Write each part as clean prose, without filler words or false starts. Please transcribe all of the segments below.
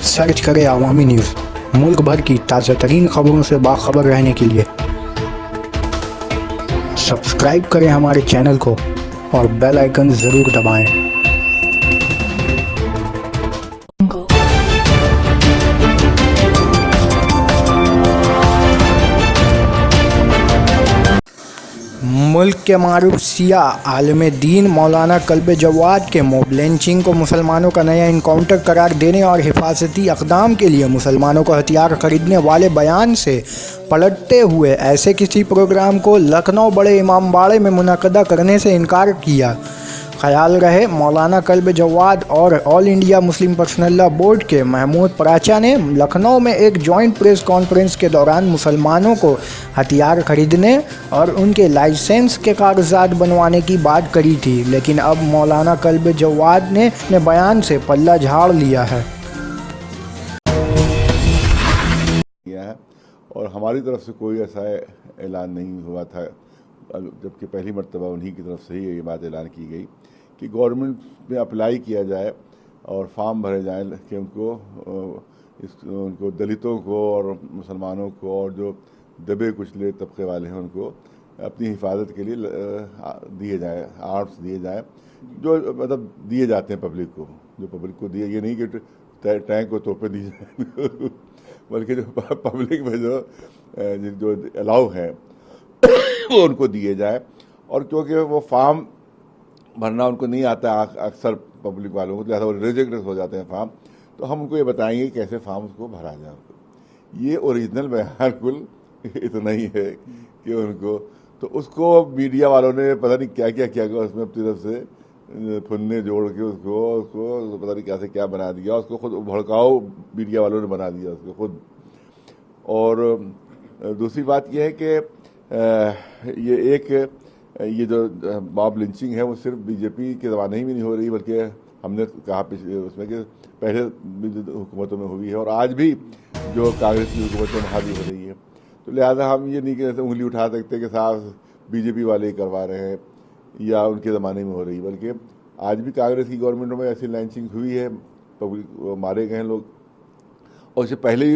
Search करें अवामी news. मुल्क भर की ताज़ा तरीन खबरों से बाखबर रहने के लिए सब्सक्राइब करें हमारे चैनल को और बेल आइकन ज़रूर दबाएं। मुल्क के मारूफ सिया आलिम दीन मौलाना कल्ब जवाद के मॉब लिंचिंग को मुसलमानों का नया इनकाउंटर करार देने और हिफाजती अक़दाम के लिए मुसलमानों को हथियार खरीदने वाले बयान से पलटते हुए ऐसे किसी प्रोग्राम को लखनऊ बड़े इमामबाड़े में मुनक़दा करने से इनकार किया। ख्याल रहे, मौलाना कल्ब जवाद और all India Muslim personal law board के महमूद पराचा ने लखनऊ में एक जॉइंट प्रेस कॉन्फ्रेंस के दौरान मुसलमानों को हथियार खरीदने और उनके लाइसेंस के कागजात बनवाने की बात करी थी, लेकिन अब मौलाना कल्ब जवाद ने अपने बयान से पल्ला झाड़ लिया है। और हमारी तरफ से कोई ऐसा ऐलान नहीं हुआ था, जबकि पहली मर्तबा उन्हीं की तरफ से ही ये बात ऐलान की गई कि गवर्नमेंट में अप्लाई किया जाए और फॉर्म भरे जाएं कि उनको दलितों को और मुसलमानों को और जो दबे कुचले तबके वाले हैं उनको अपनी हिफाजत के लिए दिए जाए, आर्म्स दिए जाए, जो मतलब दिए जाते हैं पब्लिक को, जो पब्लिक को दिए, ये नहीं कि टैंक को तोपे दिए जाए बल्कि जो पब्लिक में जो अलाउ है वो उनको दिए जाए। और क्योंकि वो फॉर्म भरना उनको नहीं आता अक्सर पब्लिक वालों को, लिहाजा वो रिजेक्ट हो जाते हैं फॉर्म, तो हम उनको ये बताएंगे कैसे फॉर्म उसको भरा जाए। ये ओरिजिनल बयान कुल इतना ही है कि उनको, तो उसको मीडिया वालों ने पता नहीं क्या क्या किया, उसमें अपनी तरफ से फुन्ने जोड़ के उसको पता नहीं कैसे क्या बना दिया, उसको खुद भड़काओ मीडिया वालों ने बना दिया उसको खुद। और दूसरी बात यह है कि ये जो मॉब लिंचिंग है वो सिर्फ बीजेपी के ज़माने ही में नहीं हो रही, बल्कि हमने कहा पिछले उसमें कि पहले हुकूमतों में हुई है और आज भी जो कांग्रेस की हुकूमत में वहाँ भी हो रही है। तो लिहाजा हम ये नहीं कि उंगली उठा सकते कि साहब बीजेपी वाले ही करवा रहे हैं या उनके ज़माने में हो रही, बल्कि आज भी कांग्रेस की गवर्नमेंटों में ऐसी लिंचिंग हुई है, पब्लिक मारे गए हैं लोग, और इससे पहले भी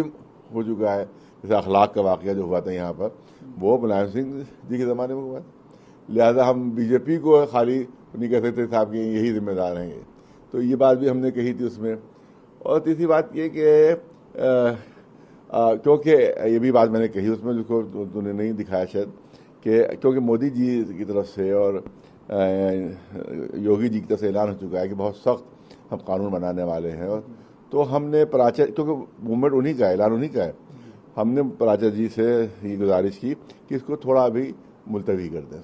हो चुका है। जैसे अखलाक का वाक़या जो हुआ था यहाँ पर, वो मुलायम सिंह जी के ज़माने में हुआ था। लिहाजा हम बीजेपी को खाली नहीं कह सकते साहब कि यही जिम्मेदार हैं, तो ये बात भी हमने कही थी उसमें। और तीसरी बात ये कि क्योंकि ये भी बात मैंने कही उसमें, जिसको तूने नहीं दिखाया शायद, कि क्योंकि मोदी जी की तरफ से और योगी जी की तरफ से ऐलान हो चुका है कि बहुत सख्त हम कानून बनाने वाले हैं, और तो हमने पराचा, क्योंकि मूवमेंट उन्हीं का है, ऐलान उन्हीं का है, हमने पराचा जी से ये गुजारिश की कि इसको थोड़ा अभी मुलतवी कर दें,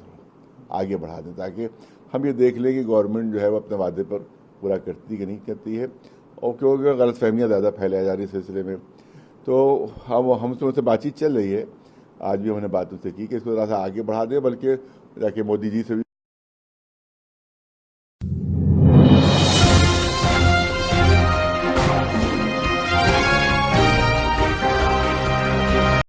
आगे बढ़ा दें, ताकि हम ये देख लें कि गवर्नमेंट जो है वो अपने वादे पर पूरा करती कि नहीं करती है। और क्योंकि गलत फहमियाँ ज़्यादा फैलाई जा रही है सिलसिले में, तो हमसे उनसे बातचीत चल रही है। आज भी हमने बात उससे की कि इसको थोड़ा सा आगे बढ़ा दें, बल्कि जाके मोदी जी से भी